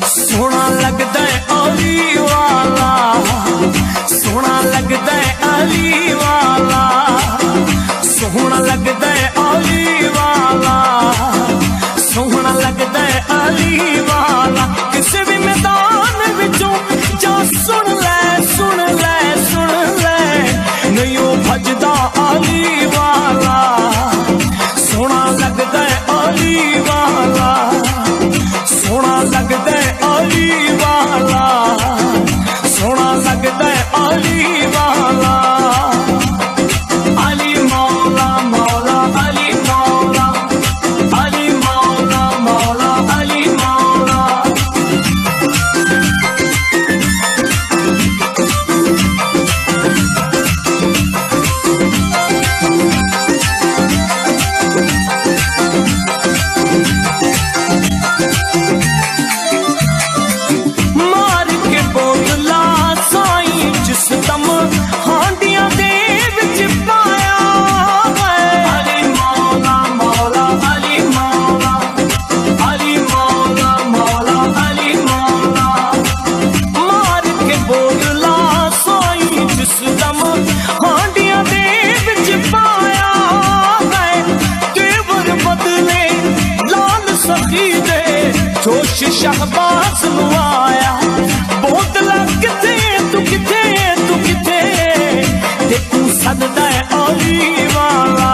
सोना लगदा है अली वाला, सोना लगदा है अली वाला, सोहना लगदा है अली वाला, सोहना लगदा है अली वाला। किसी भी मैदान विचों जा सुन ले सुन ले सुन ले, नहीं ओ भजदा अली वाला। सोना लगदा है अली वाला, सोना लगदा है अली वाला, सोना लगदा है अली वाला। अली मौला मौला अली मौला, अली मौला मौला अली मौला। मार के बोतला साईं जिस दम हांडियां दे विच पाया है। अली मौला मौला अली मौला, अली मौला मौला अली मौला। मार के बोतला साईं जिस दम हांडियां दे विच पाया है। तेवर बदले लाल सखी दे जोश शहबाज नू आया। बोतला किथे तू किथे तू किथे, ते तू सददा है अली वाला,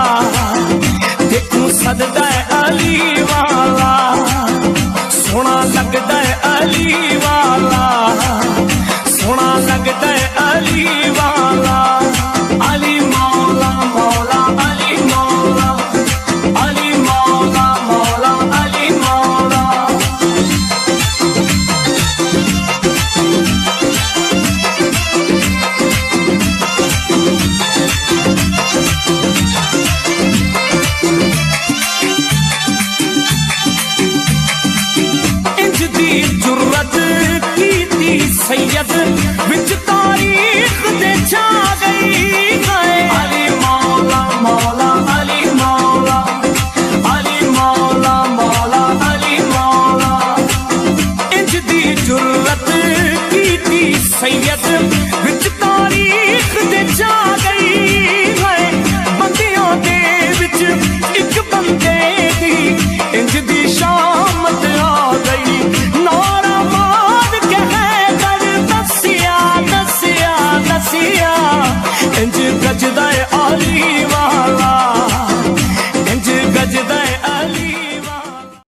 ते तू सददा है अली वाला। सोना लगदा है अली वाला, सोना लगदा है अली वाला। अली मौला मौला अली मौला, अली मौला मौला अली मौला। इंज दी जुर्रत कीती सैयद विच तारीख दे छा गई है। अली मौला मौला अली मौला, अली मौला मौला अली मौला। इंज दी जुर्रत कीती सैयद विच तारीख दे छा गई है। बंदियों दे विच इक बंदे दी इंज दी शामत आ गई। नारा मार के हैदर दसिया दसिया दसिया, इंज गजदा है